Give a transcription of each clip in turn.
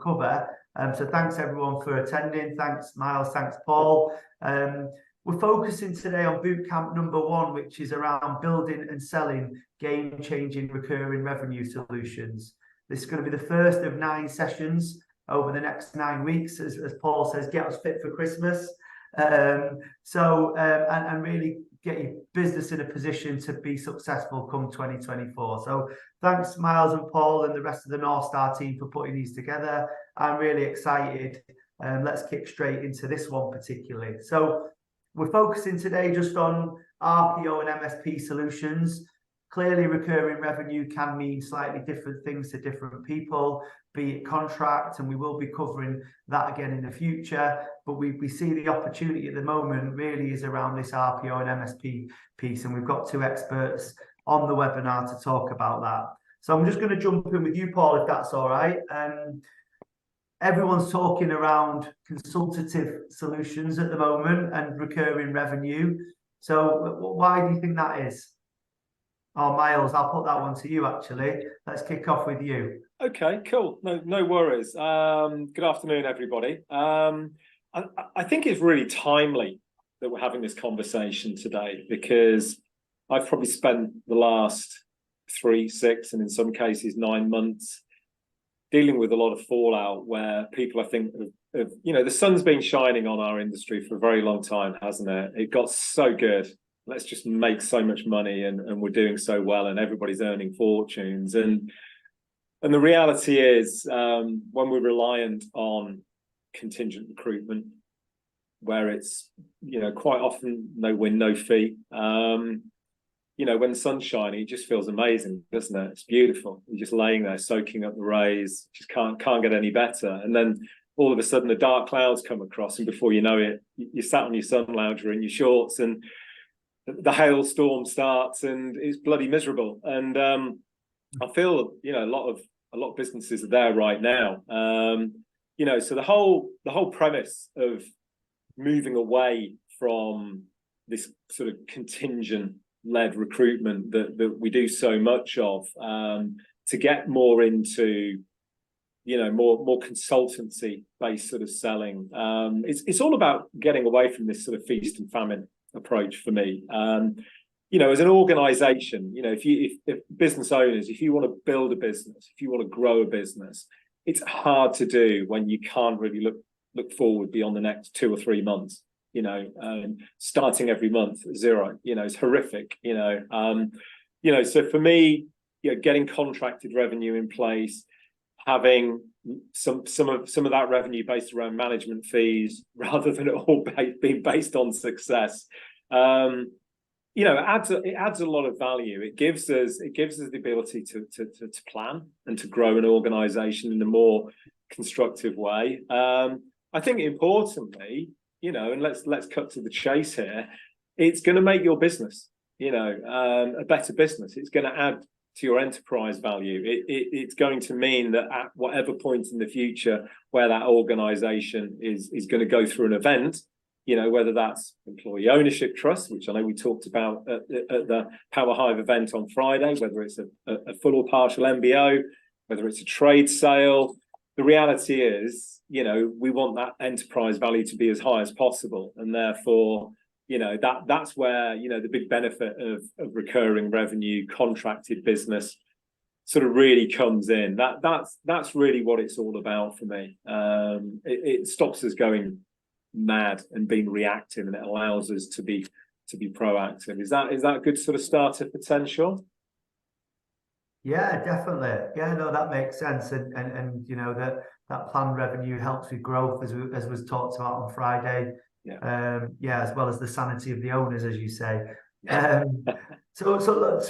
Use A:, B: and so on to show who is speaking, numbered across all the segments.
A: cover. So thanks everyone for attending. Thanks Miles, thanks Paul. We're focusing today on bootcamp number 1, which is around building and selling game-changing recurring revenue solutions. This is going to be the first of 9 sessions over the next 9 weeks, as Paul says, get us fit for Christmas. And really get your business in a position to be successful come 2024. So thanks Miles and Paul and the rest of the North Star team for putting these together. I'm really excited. Let's kick straight into this one particularly. So we're focusing today just on RPO and MSP solutions. Clearly, recurring revenue can mean slightly different things to different people, be it contract, and we will be covering that again in the future. But we see the opportunity at the moment really is around this RPO and MSP piece, and we've got 2 experts on the webinar to talk about that. So I'm just going to jump in with you, Paul, if that's all right. Everyone's talking around consultative solutions at the moment and recurring revenue. So why do you think that is? Oh, Miles, I'll put that one to you, actually. Let's kick off with you.
B: Okay, cool. No worries. Good afternoon, everybody. I think it's really timely that we're having this conversation today, because I've probably spent the last 3, 6, and in some cases 9 months dealing with a lot of fallout where people, I think, the sun's been shining on our industry for a very long time, hasn't it? It got so good. Let's just make so much money, and we're doing so well, and everybody's earning fortunes. And the reality is, when we're reliant on contingent recruitment, where it's, quite often no win, no fee, when the sun's shining, it just feels amazing, doesn't it? It's beautiful. You're just laying there soaking up the rays, just can't get any better. And then all of a sudden the dark clouds come across, and before you know it, you're sat on your sun lounger in your shorts, and the hailstorm starts, and it's bloody miserable. And I feel a lot of businesses are there right now. So the whole premise of moving away from this sort of contingent led recruitment that we do so much of, to get more into more consultancy based sort of selling. It's all about getting away from this sort of feast and famine approach for me. As an organization, if business owners, if you want to build a business, if you want to grow a business, it's hard to do when you can't really look forward beyond the next 2 or 3 months. Starting every month at 0, it's horrific. So for me, getting contracted revenue in place, having some of that revenue based around management fees rather than it all being based on success, it adds a lot of value. It gives us the ability to plan and to grow an organization in a more constructive way. I think importantly, and let's cut to the chase here, it's going to make your business a better business. It's going to add to your enterprise value. It's going to mean that at whatever point in the future where that organization is going to go through an event, whether that's employee ownership trust, which I know we talked about at the Power Hive event on Friday, whether it's a full or partial MBO, whether it's a trade sale, the reality is, we want that enterprise value to be as high as possible. And therefore, that's where, the big benefit of recurring revenue, contracted business sort of really comes in. That's really what it's all about for me. It stops us going mad and being reactive, and it allows us to be proactive. Is that a good sort of starter potential?
A: Yeah, definitely. Yeah, no, that makes sense. And that planned revenue helps with growth, as was talked about on Friday.
B: Yeah.
A: As well as the sanity of the owners, as you say. So look,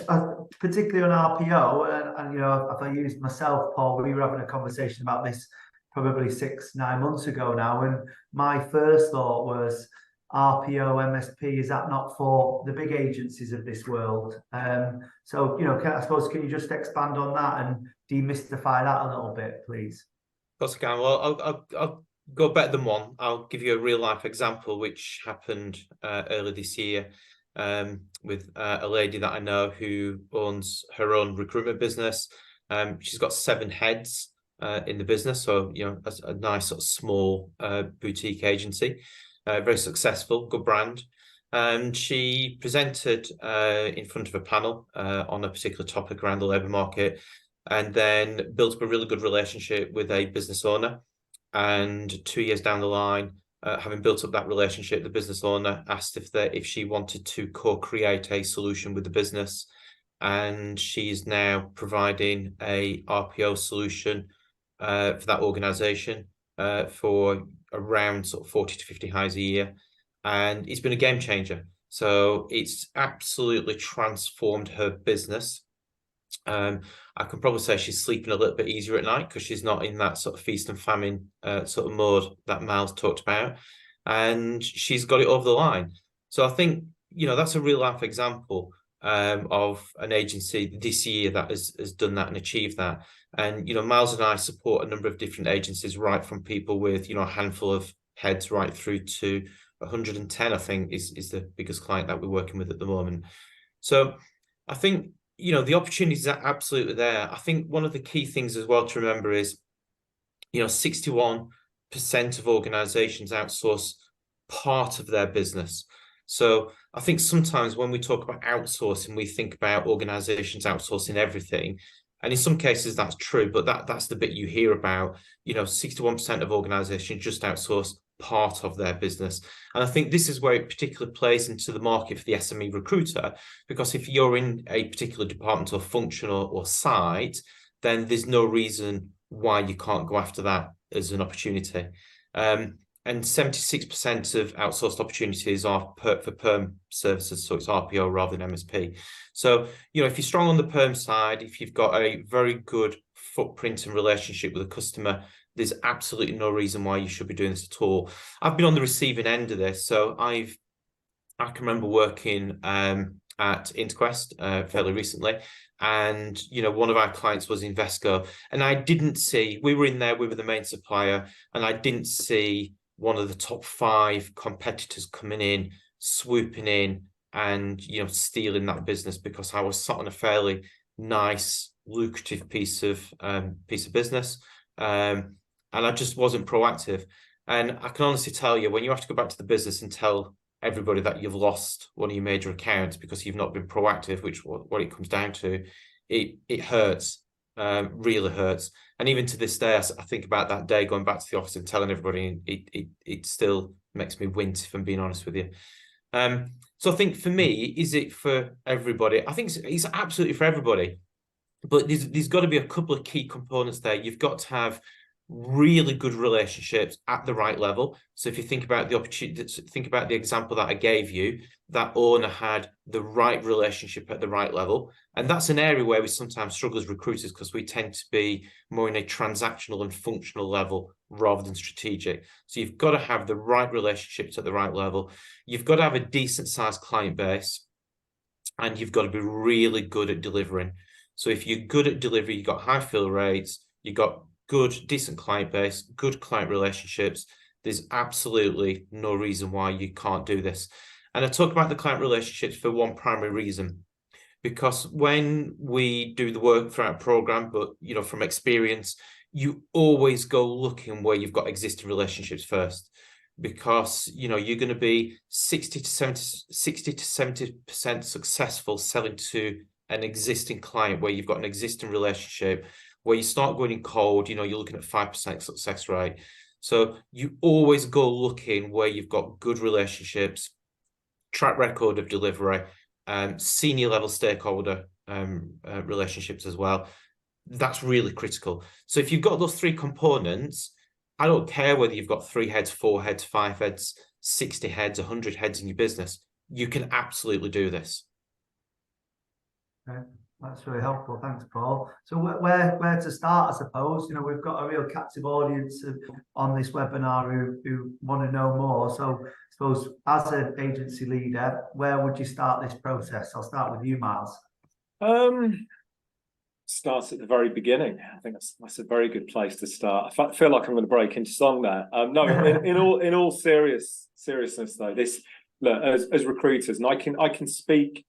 A: particularly on RPO, and if I used myself, Paul, we were having a conversation about this probably 6-9 months ago now, and my first thought was RPO, MSP, is that not for the big agencies of this world? I suppose, can you just expand on that and demystify that a little bit, please?
C: Of course I can. Well, I'll go better than one. I'll give you a real life example which happened early this year with a lady that I know who owns her own recruitment business. She's got 7 heads. in the business. So, a nice sort of small boutique agency, very successful, good brand. And she presented in front of a panel on a particular topic around the labour market, and then built up a really good relationship with a business owner. And 2 years down the line, having built up that relationship, the business owner asked if she wanted to co-create a solution with the business. And she's now providing a RPO solution for that organization for around sort of 40 to 50 hires a year. And it's been a game changer. So it's absolutely transformed her business. I can probably say she's sleeping a little bit easier at night because she's not in that sort of feast and famine sort of mode that Miles talked about. And she's got it over the line. So I think, that's a real life example of an agency this year that has done that and achieved that. And, Miles and I support a number of different agencies, right from people with, a handful of heads right through to 110, I think, is the biggest client that we're working with at the moment. So I think, the opportunities are absolutely there. I think one of the key things as well to remember is, 61% of organizations outsource part of their business. So I think sometimes when we talk about outsourcing, we think about organizations outsourcing everything. And in some cases that's true, but that's the bit you hear about. 61% of organizations just outsource part of their business. And I think this is where it particularly plays into the market for the SME recruiter, because if you're in a particular department or function or site, then there's no reason why you can't go after that as an opportunity. And 76% of outsourced opportunities are for perm services, so it's RPO rather than MSP. So, if you're strong on the perm side, if you've got a very good footprint and relationship with a customer, there's absolutely no reason why you should be doing this at all. I've been on the receiving end of this. So I can remember working at Interquest fairly recently. And, one of our clients was Invesco. And I didn't see, we were in there, we were the main supplier, and I didn't see one of the top 5 competitors coming in, swooping in and, stealing that business, because I was sat on a fairly nice, lucrative piece of business. And I just wasn't proactive. And I can honestly tell you, when you have to go back to the business and tell everybody that you've lost one of your major accounts because you've not been proactive, which what it comes down to, it hurts, really hurts. And even to this day, I think about that day going back to the office and telling everybody, it still makes me wince, if I'm being honest with you. So I think for me, is it for everybody? I think it's absolutely for everybody. But there's got to be a couple of key components there. You've got to have really good relationships at the right level. So if you think about the opportunity, think about the example that I gave you, that owner had the right relationship at the right level. And that's an area where we sometimes struggle as recruiters, because we tend to be more in a transactional and functional level rather than strategic. So you've got to have the right relationships at the right level. You've got to have a decent sized client base, and you've got to be really good at delivering. So if you're good at delivery, you've got high fill rates, you've got good, decent client base, good client relationships, there's absolutely no reason why you can't do this. And I talk about the client relationships for one primary reason, because when we do the work for our program, but from experience, you always go looking where you've got existing relationships first, because you're going to be 60 to 70% successful selling to an existing client where you've got an existing relationship. Where you start going in cold, you're looking at 5% success rate. So you always go looking where you've got good relationships, track record of delivery, senior level stakeholder relationships as well. That's really critical. So if you've got those 3 components, I don't care whether you've got 3 heads, 4 heads, 5 heads, 60 heads, 100 heads in your business, you can absolutely do this.
A: Okay. That's really helpful. Thanks, Paul. So where to start, I suppose? We've got a real captive audience on this webinar who want to know more. So I suppose as an agency leader, where would you start this process? I'll start with you, Miles.
B: Start at the very beginning. I think that's a very good place to start. I feel like I'm going to break into song there. No, in all seriousness though, this, look, as recruiters, and I can speak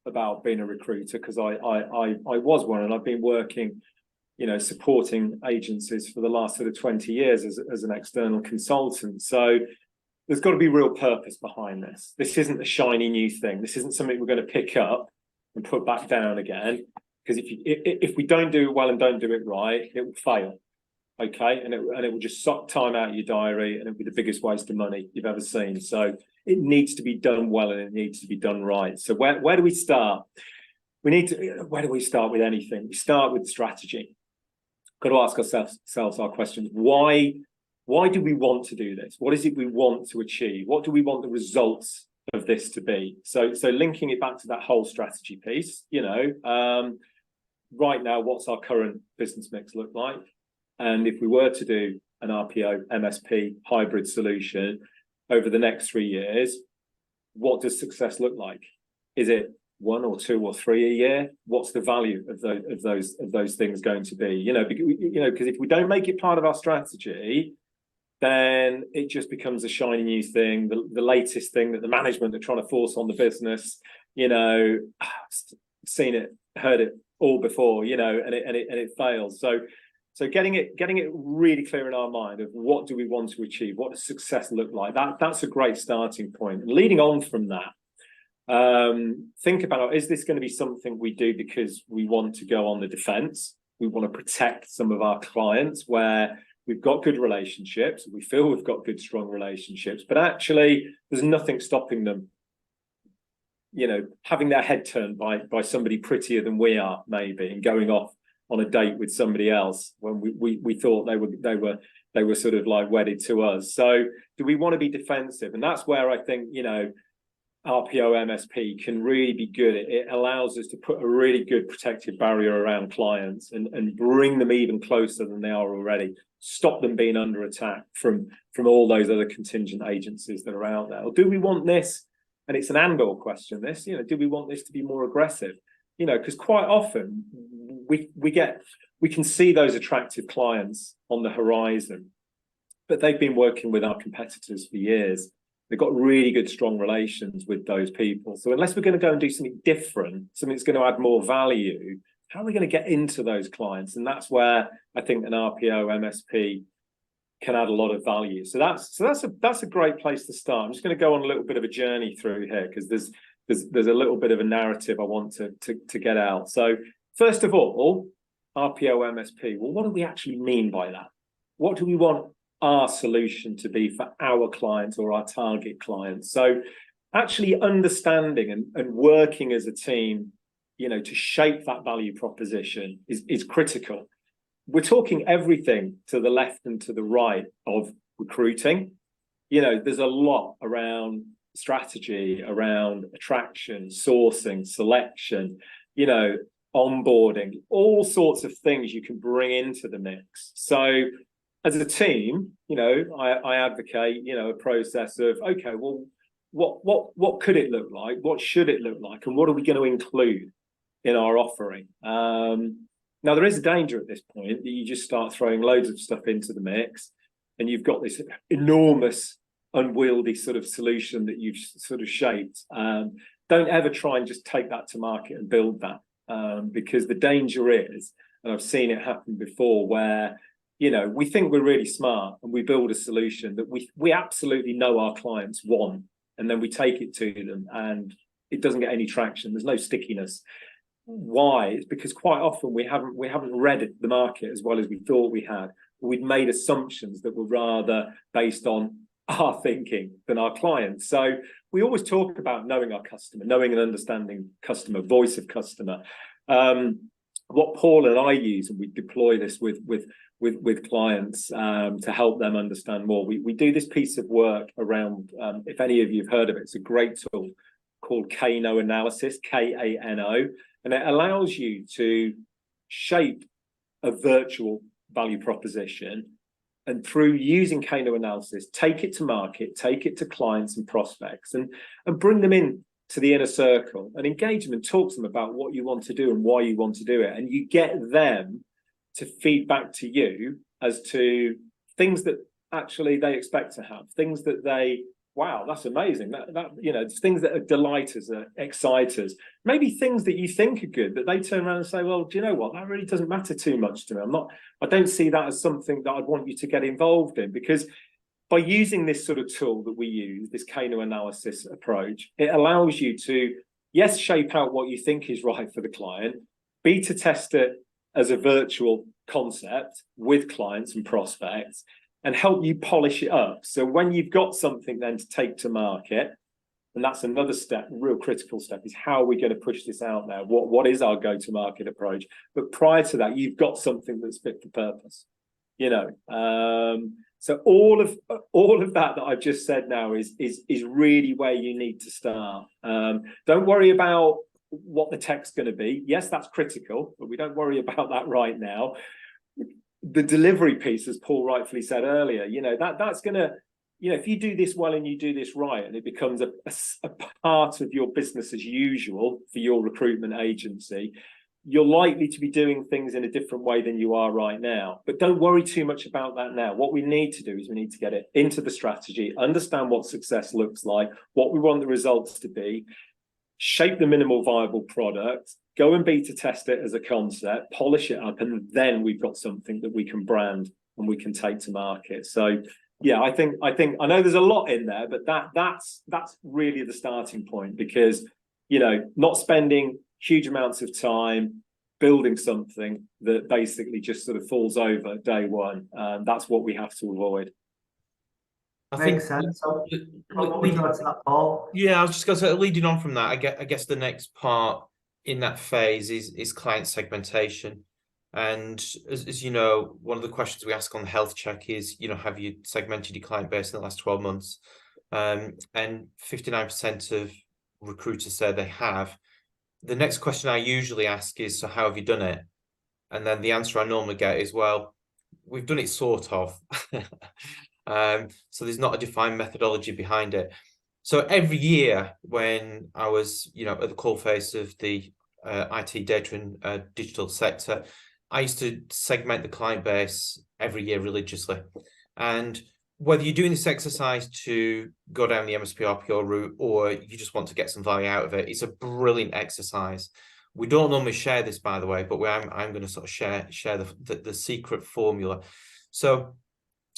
B: about being a recruiter because I was one, and I've been working supporting agencies for the last sort of 20 years as an external consultant. So there's got to be real purpose behind this. This isn't a shiny new thing. This isn't something we're going to pick up and put back down again. Because if we don't do it well and don't do it right, it will fail. Okay, and it will just suck time out of your diary, and it'll be the biggest waste of money you've ever seen. So it needs to be done well, and it needs to be done right. So where do we start? Where do we start with anything? We start with strategy. Got to ask ourselves our questions. Why do we want to do this? What is it we want to achieve? What do we want the results of this to be? So linking it back to that whole strategy piece, right now, what's our current business mix look like? And if we were to do an RPO, MSP hybrid solution over the next 3 years, what does success look like? Is it 1 or 2 or 3 a year? What's the value of those things going to be? Because if we don't make it part of our strategy, then it just becomes a shiny new thing, the latest thing that the management are trying to force on the business. Seen it, heard it all before, and it fails. So getting it really clear in our mind of what do we want to achieve, what does success look like? That's a great starting point. And leading on from that, think about, is this going to be something we do because we want to go on the defense? We want to protect some of our clients where we've got good relationships, we feel we've got good, strong relationships, but actually there's nothing stopping them, having their head turned by somebody prettier than we are, maybe, and going off on a date with somebody else when we thought they were sort of like wedded to us. So do we want to be defensive? And that's where I think, RPO MSP can really be good. It allows us to put a really good protective barrier around clients and bring them even closer than they are already. Stop them being under attack from all those other contingent agencies that are out there. Or do we want this? And it's an and/or question, this, do we want this to be more aggressive? Because quite often we can see those attractive clients on the horizon, but they've been working with our competitors for years. They've got really good, strong relations with those people. So unless we're going to go and do something different, something that's going to add more value, how are we going to get into those clients? And that's where I think an RPO MSP can add a lot of value. So that's a great place to start. I'm just going to go on a little bit of a journey through here because there's a little bit of a narrative I want to get out. So first of all, RPO MSP. Well, what do we actually mean by that? What do we want our solution to be for our clients or our target clients? So actually understanding and working as a team, to shape that value proposition is critical. We're talking everything to the left and to the right of recruiting. There's a lot around strategy, around attraction, sourcing, selection, onboarding, all sorts of things you can bring into the mix. So as a team, I advocate, a process of, okay, well, what could it look like? What should it look like? And what are we going to include in our offering? Now, there is a danger at this point that you just start throwing loads of stuff into the mix and you've got this enormous, unwieldy sort of solution that you've sort of shaped. Don't ever try and just take that to market and build that, because the danger is, and I've seen it happen before, where we think we're really smart and we build a solution that we absolutely know our clients want, and then we take it to them and it doesn't get any traction. There's no stickiness. Why? It's because quite often we haven't read the market as well as we thought we had. We'd made assumptions that were rather based on our thinking than our clients. So we always talk about knowing our customer, knowing and understanding customer, voice of customer. What Paul and I use, and we deploy this with clients to help them understand more. We do this piece of work around, if any of you have heard of it, it's a great tool called Kano Analysis, Kano, and it allows you to shape a virtual value proposition, and through using Kano Analysis, take it to market, take it to clients and prospects, and bring them in to the inner circle and engage them and talk to them about what you want to do and why you want to do it. And you get them to feed back to you as to things that actually they expect to have, things that they wow, that's amazing. That you know, it's things that delight us, excite us. Maybe things that you think are good, but they turn around and say, well, do you know what? That really doesn't matter too much to me. I don't see that as something that I'd want you to get involved in, because by using this sort of tool that we use, this Kano analysis approach, it allows you to, yes, shape out what you think is right for the client, beta test it as a virtual concept with clients and prospects, and help you polish it up. So when you've got something then to take to market, and that's another step, real critical step, is how are we going to push this out now? What is our go-to-market approach? But prior to that, you've got something that's fit for purpose, you know. So all of that I've just said now is really where you need to start. Don't worry about what the tech's going to be. Yes, that's critical, but we don't worry about that right now. The delivery piece, as Paul rightfully said earlier, you know, that's going to, you know, if you do this well and you do this right, and it becomes a part of your business as usual for your recruitment agency, you're likely to be doing things in a different way than you are right now. But don't worry too much about that now. What we need to do is we need to get it into the strategy, understand what success looks like, what we want the results to be, shape the minimal viable product, go and beta test it as a concept, polish it up, and then we've got something that we can brand and we can take to market. So yeah, I think I know there's a lot in there, but that's really the starting point, because, you know, not spending huge amounts of time building something that basically just sort of falls over day one, that's what we have to avoid.
C: I think
A: Makes sense. So, what we got to that, Paul?
C: Yeah, I was just going to say, leading on from that, I guess the next part in that phase is client segmentation. And as you know, one of the questions we ask on the health check is, you know, have you segmented your client base in the last 12 months? And 59% of recruiters say they have. The next question I usually ask is, so how have you done it? And then the answer I normally get is, well, we've done it sort of. So there's not a defined methodology behind it. So every year when I was, you know, at the coalface of the IT, data and digital sector, I used to segment the client base every year religiously. And whether you're doing this exercise to go down the MSP RPO route or you just want to get some value out of it, it's a brilliant exercise. We don't normally share this, by the way, but I'm going to sort of share the secret formula. So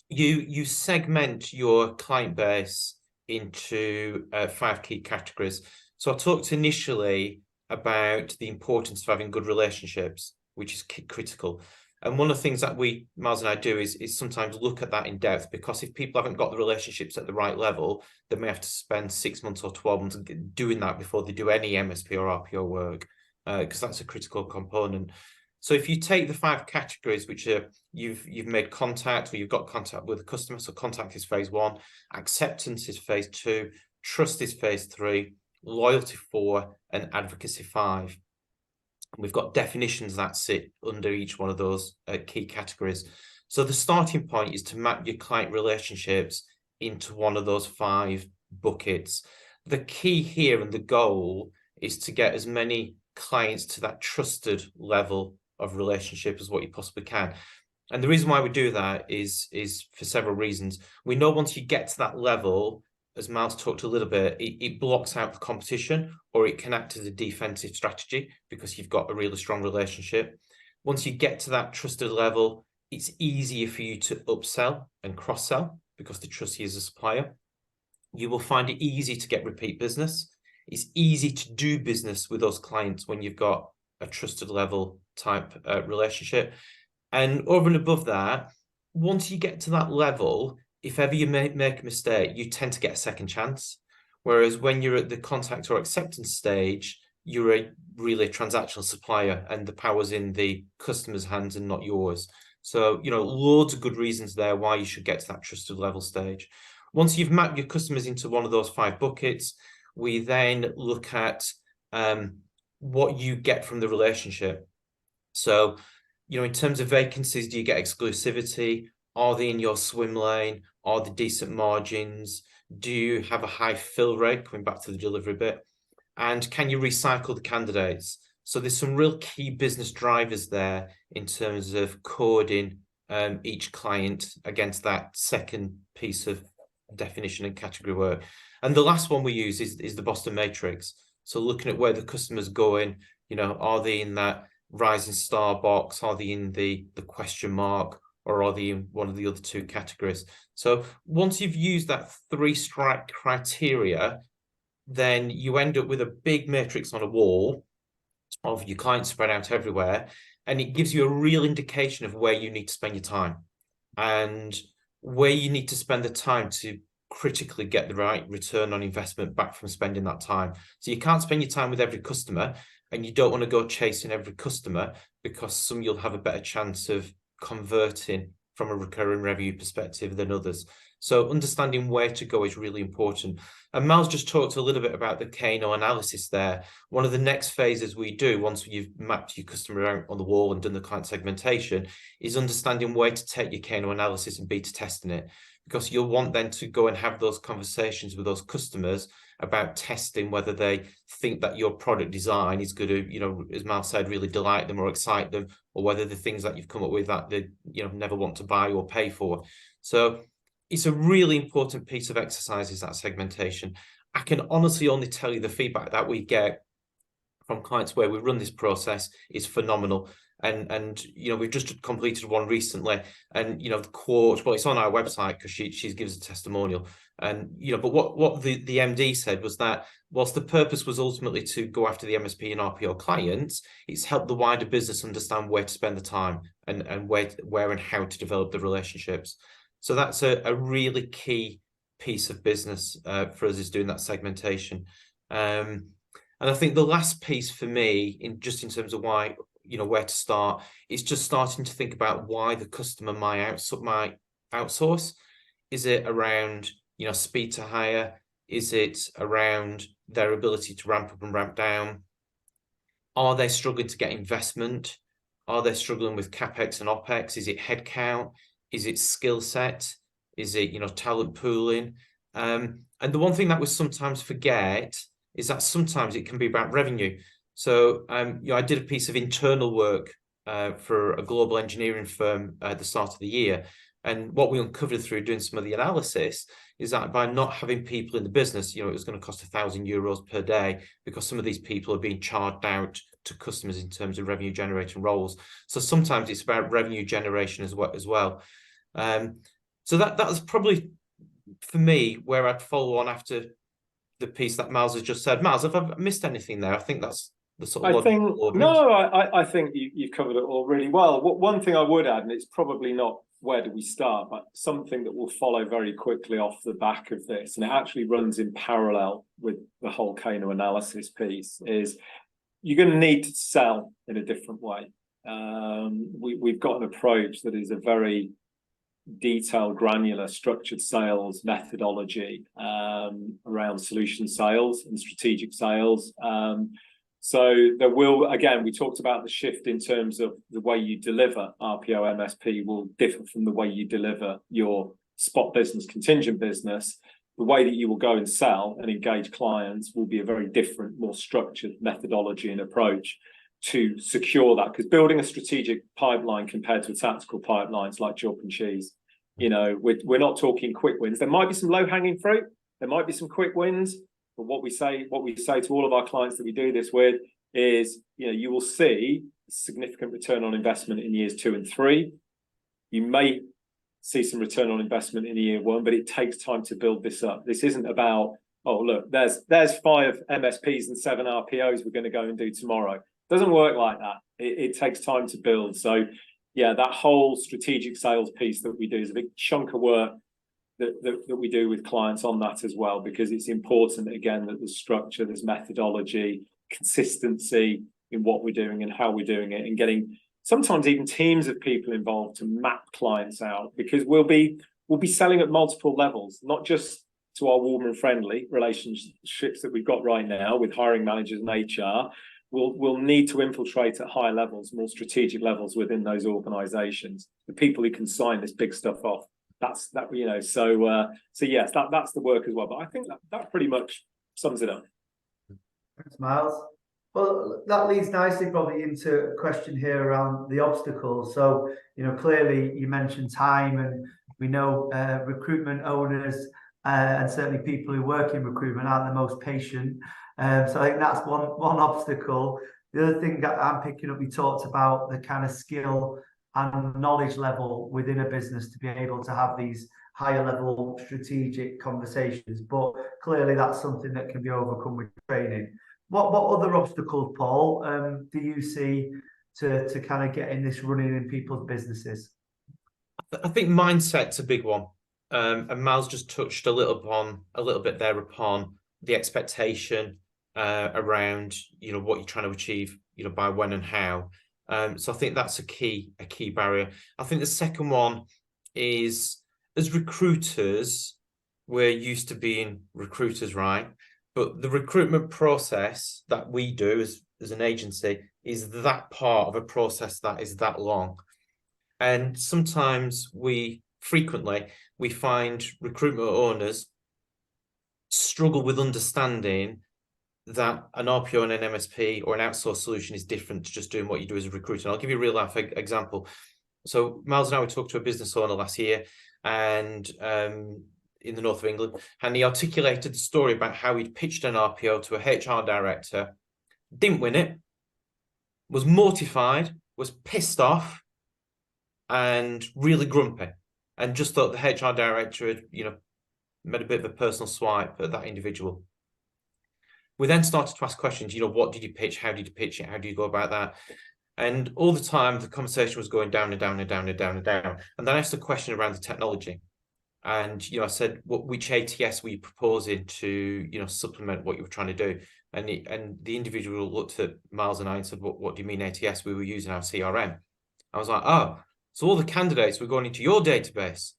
C: you segment your client base into 5 key categories. So I talked initially about the importance of having good relationships, which is critical. And one of the things that Miles and I do is sometimes look at that in depth, because if people haven't got the relationships at the right level, they may have to spend 6 months or 12 months doing that before they do any MSP or RPO work, because that's a critical component. So if you take the 5 categories, which are you've made contact or you've got contact with a customer, so contact is phase 1, acceptance is phase 2, trust is phase 3, loyalty 4, and advocacy 5. We've got definitions that sit under each one of those key categories. So the starting point is to map your client relationships into one of those 5 buckets. The key here and the goal is to get as many clients to that trusted level of relationship as what you possibly can. And the reason why we do that is for several reasons. We know once you get to that level, as Miles talked a little bit, it blocks out the competition, or it can act as a defensive strategy because you've got a really strong relationship. Once you get to that trusted level, it's easier for you to upsell and cross-sell because they trust you as a supplier. You will find it easy to get repeat business. It's easy to do business with those clients when you've got a trusted level type relationship. And over and above that, once you get to that level, if ever you make a mistake, you tend to get a second chance. Whereas when you're at the contact or acceptance stage, you're really a transactional supplier and the power's in the customer's hands and not yours. So, you know, loads of good reasons there why you should get to that trusted level stage. Once you've mapped your customers into one of those 5 buckets, we then look at what you get from the relationship. So, you know, in terms of vacancies, do you get exclusivity? Are they in your swim lane? Are they decent margins? Do you have a high fill rate, coming back to the delivery bit? And can you recycle the candidates? So there's some real key business drivers there in terms of coding each client against that second piece of definition and category work. And the last one we use is the Boston Matrix. So looking at where the customer's going, are they in that rising star box? Are they in the question mark? Or are they in one of the other two categories? So once you've used that 3-strike criteria, then you end up with a big matrix on a wall of your clients spread out everywhere. And it gives you a real indication of where you need to spend your time and where you need to spend the time to critically get the right return on investment back from spending that time. So you can't spend your time with every customer, and you don't want to go chasing every customer, because some you'll have a better chance of converting from a recurring revenue perspective than others. So understanding where to go is really important. And Mal's just talked a little bit about the Kano analysis there. One of the next phases we do once you've mapped your customer out on the wall and done the client segmentation is understanding where to take your Kano analysis and beta testing it, because you'll want then to go and have those conversations with those customers about testing whether they think that your product design is going to, as Mal said, really delight them or excite them, or whether the things that you've come up with that they, never want to buy or pay for. So it's a really important piece of exercise, is that segmentation. I can honestly only tell you the feedback that we get from clients where we run this process is phenomenal. And we've just completed one recently, and the quote, well, it's on our website because she gives a testimonial. And but what the MD said was that whilst the purpose was ultimately to go after the MSP and RPO clients, it's helped the wider business understand where to spend the time and where and how to develop the relationships. So that's a really key piece of business for us, is doing that segmentation. And I think the last piece for me, in terms of why, where to start, is just starting to think about why the customer might outsource. Is it around, speed to hire? Is it around their ability to ramp up and ramp down? Are they struggling to get investment? Are they struggling with CapEx and OpEx? Is it headcount? Is it skill set? Is it, talent pooling? And the one thing that we sometimes forget is that sometimes it can be about revenue. So, I did a piece of internal work for a global engineering firm at the start of the year. And what we uncovered through doing some of the analysis is that by not having people in the business, it was going to cost €1,000 per day, because some of these people are being charged out to customers in terms of revenue generating roles. So sometimes it's about revenue generation as well. So that was probably, for me, where I'd follow on after the piece that Miles has just said. Miles, have I missed anything there? I think that's the sort of
B: I think you've covered it all really well. One thing I would add, and it's probably not where do we start, but something that will follow very quickly off the back of this, and it actually runs in parallel with the whole Kano analysis piece, is you're going to need to sell in a different way. We've got an approach that is a very detailed, granular, structured sales methodology around solution sales and strategic sales. So there will, again, we talked about the shift in terms of the way you deliver RPO MSP will differ from the way you deliver your spot business, contingent business. The way that you will go and sell and engage clients will be a very different, more structured methodology and approach to secure that. Because building a strategic pipeline compared to a tactical pipeline is like chalk and cheese. We're not talking quick wins. There might be some low-hanging fruit. There might be some quick wins. But what we say to all of our clients that we do this with is, you will see a significant return on investment in years 2 and 3. You may see some return on investment in year 1, but it takes time to build this up. This isn't about, oh, look, there's 5 MSPs and 7 RPOs we're going to go and do tomorrow. It doesn't work like that. It takes time to build. So, yeah, that whole strategic sales piece that we do is a big chunk of work that we do with clients on that as well, because it's important, again, that there's structure, there's methodology, consistency in what we're doing and how we're doing it, and getting sometimes even teams of people involved to map clients out, because we'll be selling at multiple levels, not just to our warm and friendly relationships that we've got right now with hiring managers and HR. We'll need to infiltrate at higher levels, more strategic levels within those organizations, the people who can sign this big stuff off. That's yes, that's the work as well. But I think that pretty much sums it up.
A: Thanks, Miles. Well, that leads nicely probably into a question here around the obstacles. So, clearly you mentioned time, and we know recruitment owners and certainly people who work in recruitment aren't the most patient. So I think that's one obstacle. The other thing that I'm picking up, we talked about the kind of skill and knowledge level within a business to be able to have these higher level strategic conversations. But clearly that's something that can be overcome with training. What other obstacles, Paul, do you see to kind of getting this running in people's businesses?
C: I think mindset's a big one. And Miles just touched a little bit there upon the expectation around, you know, what you're trying to achieve, you know, by when and how. So I think that's a key barrier. I think the second one is, as recruiters, we're used to being recruiters, right? But the recruitment process that we do as an agency is that part of a process that is that long. And sometimes frequently we find recruitment owners struggle with understanding that an RPO and an MSP or an outsourced solution is different to just doing what you do as a recruiter. And I'll give you a real life example. So Miles and I, we talked to a business owner last year, and in the north of England, and he articulated the story about how he'd pitched an RPO to a HR director, didn't win it, was mortified, was pissed off, and really grumpy, and just thought the HR director had, you know, made a bit of a personal swipe at that individual. We then started to ask questions, you know, what did you pitch? How did you pitch it? How do you go about that? And all the time, the conversation was going down and down and down and down and down. And then I asked a question around the technology. And, you know, I said, which ATS were you proposing to, you know, supplement what you were trying to do? And the individual looked at Miles and I and said, what do you mean ATS? We were using our CRM. I was like, oh, so all the candidates were going into your database?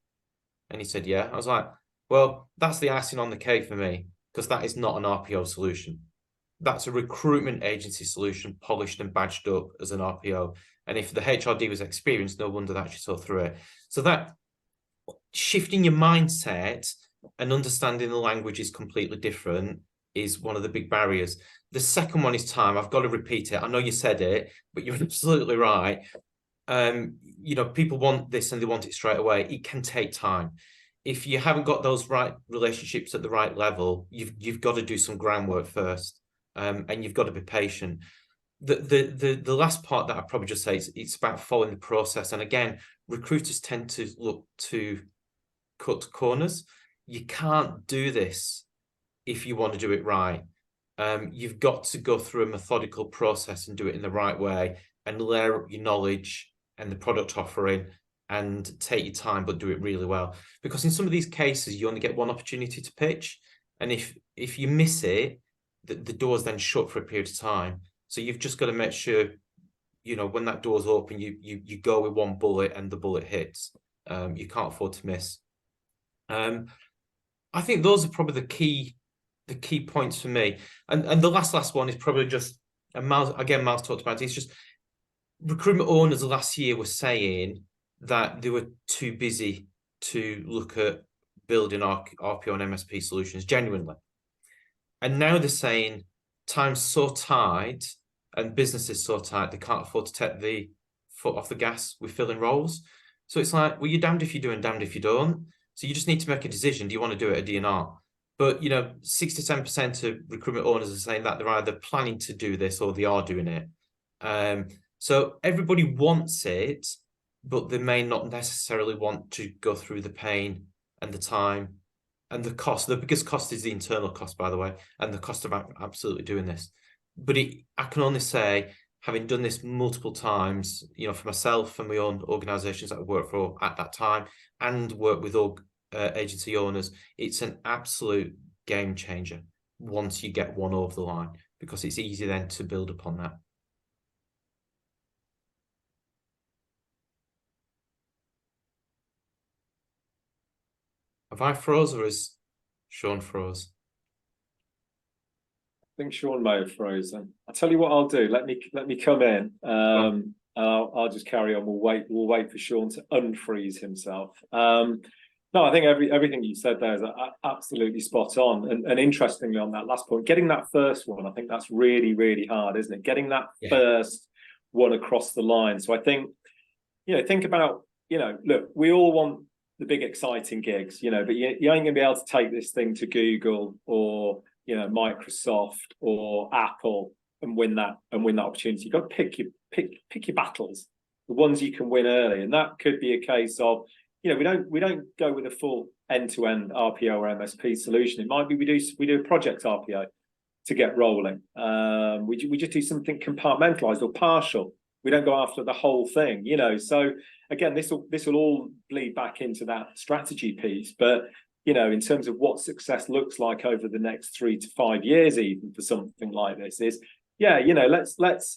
C: And he said, yeah. I was like, well, that's the icing on the cake for me, because that is not an RPO solution. That's a recruitment agency solution, polished and badged up as an RPO. And if the HRD was experienced, no wonder that she saw through it. So that shifting your mindset and understanding the language is completely different is one of the big barriers. The second one is time. I've got to repeat it. I know you said it, but you're absolutely right. You know, people want this and they want it straight away. It can take time. If you haven't got those right relationships at the right level, you've got to do some groundwork first, and you've got to be patient. The last part that I'd probably just say is it's about following the process. And again, recruiters tend to look to cut corners. You can't do this if you want to do it right. You've got to go through a methodical process and do it in the right way, and layer up your knowledge and the product offering, and take your time, but do it really well. Because in some of these cases, you only get one opportunity to pitch. And if you miss it, the door's then shut for a period of time. So you've just got to make sure, you know, when that door's open, you go with one bullet and the bullet hits. You can't afford to miss. I think those are probably the key points for me. And the last one is probably just, and Miles talked about it, it's just recruitment owners last year were saying that they were too busy to look at building RPO and MSP solutions genuinely. And now they're saying time's so tight and business is so tight, they can't afford to take the foot off the gas with filling roles. So it's like, well, you're damned if you do and damned if you don't. So you just need to make a decision. Do you want to do it at DNR? But, you know, 6-10% of recruitment owners are saying that they're either planning to do this or they are doing it. So everybody wants it, but they may not necessarily want to go through the pain and the time and the cost. The biggest cost is the internal cost, by the way, and the cost of absolutely doing this. But I can only say, having done this multiple times, you know, for myself and my own organizations that I worked for at that time and work with agency owners, it's an absolute game changer once you get one over the line, because it's easy then to build upon that. Have I froze, or is Sean froze?
B: I think Sean may have frozen. I'll tell you what I'll do. Let me come in. And I'll just carry on. We'll wait for Sean to unfreeze himself. No, I think everything you said there is absolutely spot on. And interestingly, on that last point, getting that first one, I think that's really, really hard, isn't it? Getting that first one across the line. So I think, you know, think about, you know, look, we all want big exciting gigs, you know, but you ain't gonna be able to take this thing to Google or, you know, Microsoft or Apple and win that opportunity. You've got to pick your battles, the ones you can win early. And that could be a case of, you know, we don't go with a full end-to-end RPO or MSP solution. It might be we do a project RPO to get rolling. We just do something compartmentalized or partial. We don't go after the whole thing, you know. So again, this will all bleed back into that strategy piece. But you know, in terms of what success looks like over the next 3 to 5 years, even for something like this, is you know, let's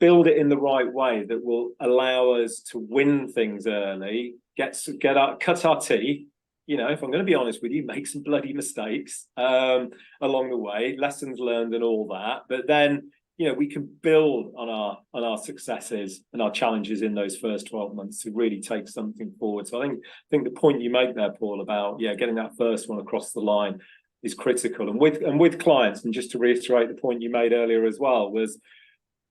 B: build it in the right way that will allow us to win things early, cut our teeth. You know, if I'm going to be honest with you, make some bloody mistakes along the way, lessons learned and all that. But then, you know, we can build on our successes and our challenges in those first 12 months to really take something forward. So I think the point you make there, Paul, about getting that first one across the line is critical. And with clients, and just to reiterate the point you made earlier as well, was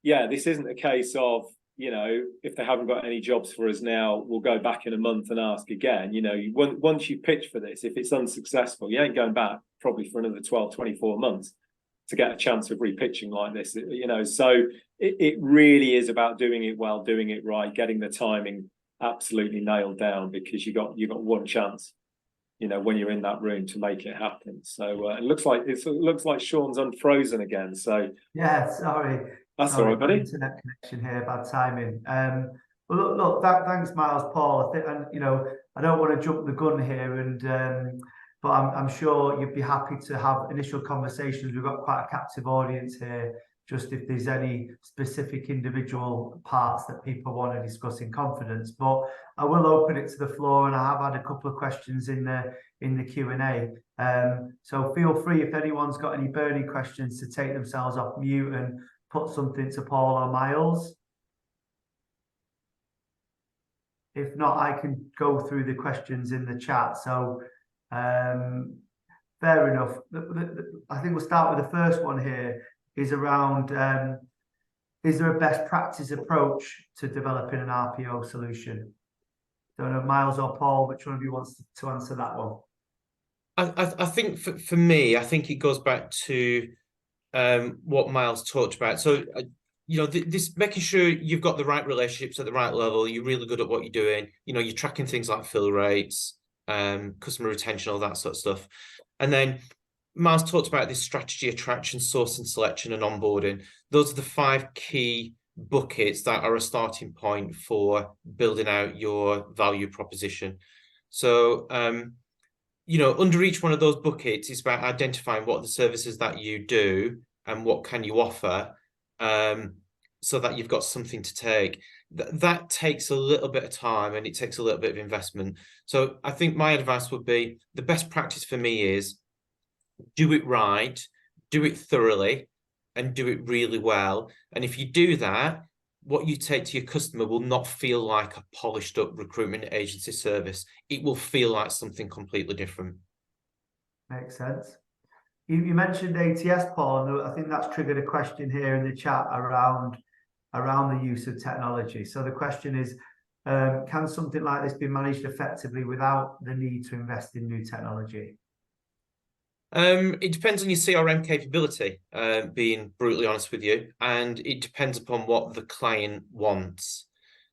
B: this isn't a case of, you know, if they haven't got any jobs for us now, we'll go back in a month and ask again. You know, once you pitch for this, if it's unsuccessful, you ain't going back probably for another 12, 24 months to get a chance of repitching like this, you know. So it really is about doing it well, doing it right, getting the timing absolutely nailed down, because you got one chance, you know, when you're in that room to make it happen. So it looks like Sean's unfrozen again. So
A: Yeah, sorry.
B: That's all right, buddy.
A: Internet connection here, bad timing. Well, look, thanks, Miles, Paul. I think, and you know, I don't want to jump the gun here, and but I'm sure you'd be happy to have initial conversations. We've got quite a captive audience here. Just if there's any specific individual parts that people want to discuss in confidence, but I will open it to the floor, and I have had a couple of questions in the Q&A. So feel free, if anyone's got any burning questions, to take themselves off mute and put something to Paul or Miles. If not, I can go through the questions in the chat. So fair enough. I think we'll start with the first one here, is around, is there a best practice approach to developing an RPO solution? Don't know, Miles or Paul, which one of you wants to answer that one?
C: I think for me, I think it goes back to what Miles talked about. So, you know, this making sure you've got the right relationships at the right level, you're really good at what you're doing, you know, you're tracking things like fill rates, customer retention, all that sort of stuff. And then Miles talked about this strategy, attraction, sourcing, selection, and onboarding. Those are the 5 key buckets that are a starting point for building out your value proposition. So, you know, under each one of those buckets, it's about identifying what are the services that you do and what can you offer, so that you've got something to take. That takes a little bit of time, and it takes a little bit of investment. So I think my advice would be, the best practice for me is do it right, do it thoroughly, and do it really well. And if you do that, what you take to your customer will not feel like a polished up recruitment agency service. It will feel like something completely different. Makes sense.
A: You mentioned ATS, Paul, and I think that's triggered a question here in the chat around the use of technology. So the question is, can something like this be managed effectively without the need to invest in new technology?
C: It depends on your CRM capability, being brutally honest with you, and it depends upon what the client wants.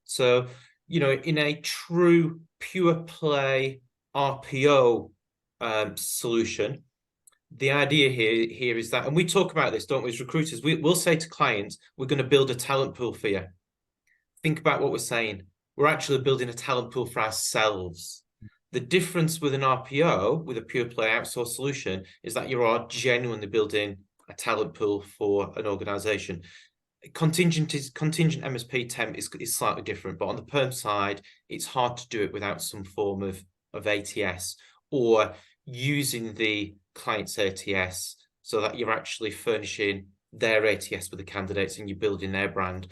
C: So, you know, in a true pure play RPO solution, the idea here is that, and we talk about this, don't we, as recruiters, we'll say to clients, we're going to build a talent pool for you. Think about what we're saying. We're actually building a talent pool for ourselves. The difference with an RPO, with a pure play outsource solution, is that you are genuinely building a talent pool for an organization. Contingent MSP temp is slightly different, but on the perm side, it's hard to do it without some form of ATS, or using the client's ATS so that you're actually furnishing their ATS with the candidates and you're building their brand.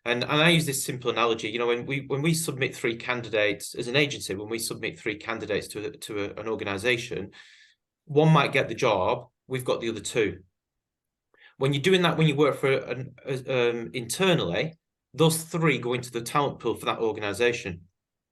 C: And I use this simple analogy, you know, when we submit 3 candidates as an agency, when we submit 3 candidates to an organization, one might get the job, we've got the other 2. When you're doing that, when you work for internally, those 3 go into the talent pool for that organization.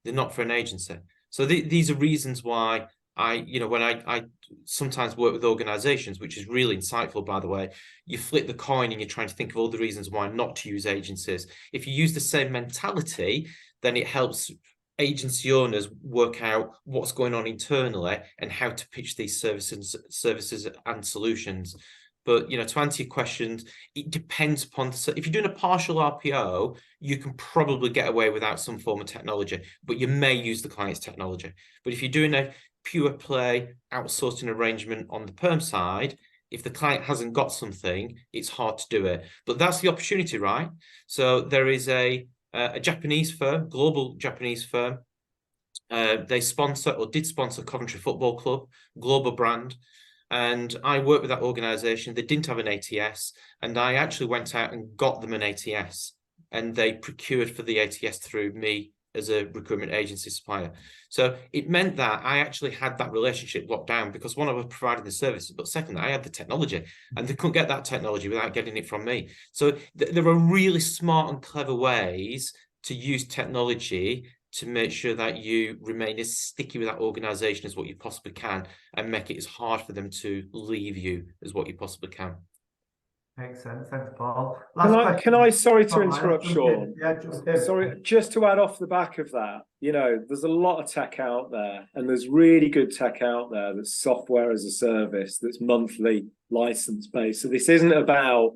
C: They're not for an agency. So these are reasons why when I sometimes work with organizations, which is really insightful, by the way, you flip the coin and you're trying to think of all the reasons why not to use agencies. If you use the same mentality, then it helps agency owners work out what's going on internally and how to pitch these services and solutions. But to answer your questions, it depends upon if you're doing a partial RPO, you can probably get away without some form of technology, but you may use the client's technology. But if you're doing a pure play outsourcing arrangement on the perm side, if the client hasn't got something, it's hard to do it. But that's the opportunity, right? So there is a Japanese firm, global Japanese firm. They sponsor or did sponsor Coventry Football Club, global brand. And I worked with that organization. They didn't have an ATS, and I actually went out and got them an ATS, and they procured for the ATS through me as a recruitment agency supplier. So it meant that I actually had that relationship locked down, because one, I was providing the services, but second, I had the technology, and they couldn't get that technology without getting it from me. So there are really smart and clever ways to use technology to make sure that you remain as sticky with that organization as what you possibly can, and make it as hard for them to leave you as what you possibly can.
A: Makes sense. Thanks, Paul.
B: Can I sorry to interrupt,
A: Miles.
B: Sean.
A: Yeah, jump in.
B: Sorry, just to add off the back of that, there's a lot of tech out there, and there's really good tech out there that's software as a service, that's monthly license based. So this isn't about,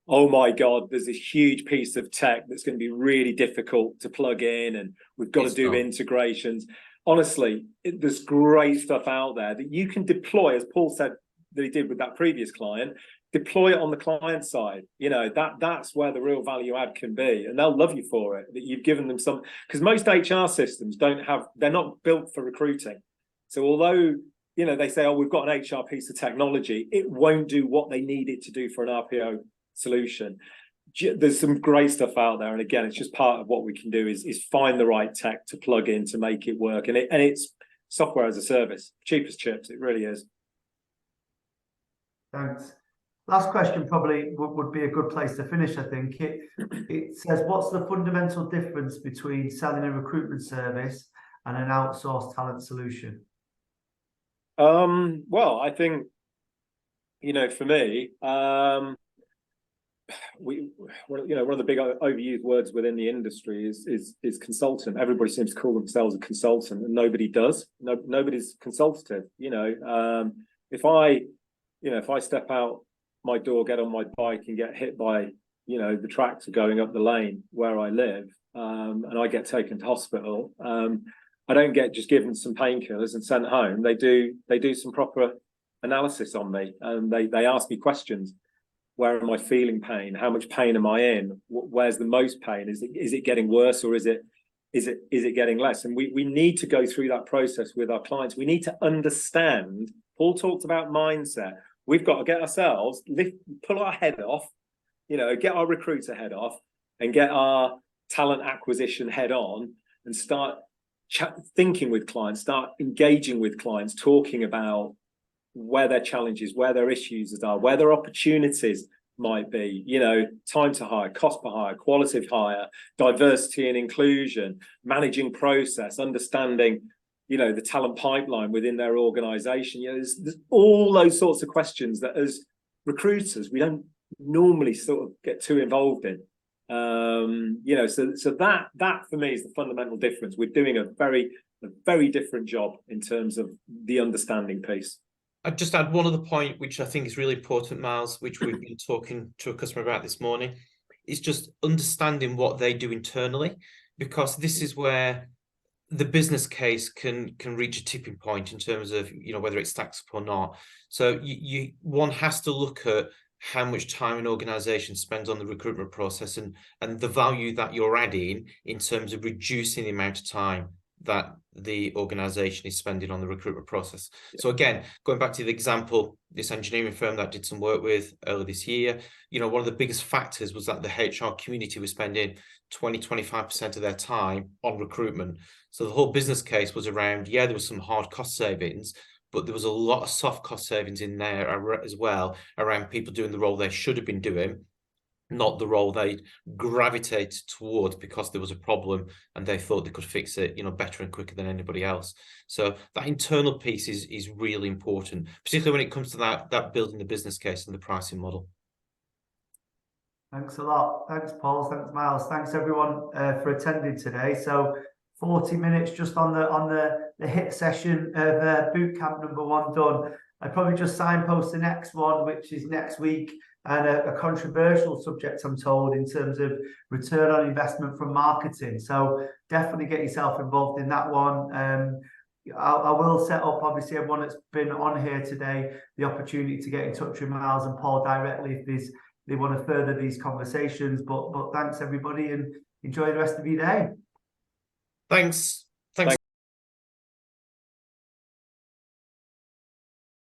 B: oh my God, there's this huge piece of tech that's going to be really difficult to plug in, and we've got to do integrations. Honestly, there's great stuff out there that you can deploy, as Paul said that he did with that previous client. Deploy it on the client side. That's where the real value add can be, and they'll love you for it, that you've given them some, because most HR systems they're not built for recruiting. So although they say, oh, we've got an HR piece of technology, it won't do what they need it to do for an RPO solution. There's some great stuff out there, and again, it's just part of what we can do is find the right tech to plug in to make it work, and it's software as a service, cheap as chips. It really is.
A: Thanks. Last question probably would be a good place to finish, I think. It says, what's the fundamental difference between selling a recruitment service and an outsourced talent solution?
B: Well, I think, for me, one of the big overused words within the industry is consultant. Everybody seems to call themselves a consultant, and nobody does. Nobody's consultative. If I step out my door, get on my bike, and get hit by the tractor going up the lane where I live, and I get taken to hospital, I don't get just given some painkillers and sent home. They do some proper analysis on me, and they ask me questions. Where am I feeling pain? How much pain am I in? Where's the most pain? Is it getting worse, or is it getting less? And we need to go through that process with our clients. We need to understand. Paul talked about mindset. We've got to get ourselves, pull our head off, get our recruiter head off, and get our talent acquisition head on, and start thinking with clients, start engaging with clients, talking about where their challenges, where their issues are, where their opportunities might be, time to hire, cost per hire, quality of hire, diversity and inclusion, managing process, understanding the talent pipeline within their organization. There's all those sorts of questions that as recruiters we don't normally sort of get too involved in. So that for me is the fundamental difference. We're doing a very different job in terms of the understanding piece.
C: I'd just add one other point, which I think is really important, Miles, which we've been talking to a customer about this morning. It's just understanding what they do internally, because this is where the business case can reach a tipping point in terms of whether it stacks up or not. So one has to look at how much time an organization spends on the recruitment process, and the value that you're adding in terms of reducing the amount of time that the organization is spending on the recruitment process. Yeah. So again, going back to the example, this engineering firm that I did some work with earlier this year, one of the biggest factors was that the HR community was spending 20-25% of their time on recruitment. So the whole business case was around, there was some hard cost savings, but there was a lot of soft cost savings in there as well, around people doing the role they should have been doing, not the role they gravitated towards because there was a problem and they thought they could fix it, you know, better and quicker than anybody else. So that internal piece is really important, particularly when it comes to that building the business case and the pricing model.
A: Thanks a lot. Thanks, Paul. Thanks, Miles. Thanks everyone for attending today. So 40 minutes just on the hit session of boot camp number 1 done. I'd probably just signpost the next one, which is next week, and a controversial subject, I'm told, in terms of return on investment from marketing. So definitely get yourself involved in that one. I will set up, obviously, everyone that's been on here today, the opportunity to get in touch with Miles and Paul directly if they want to further these conversations. But thanks everybody, and enjoy the rest of your day.
C: Thanks.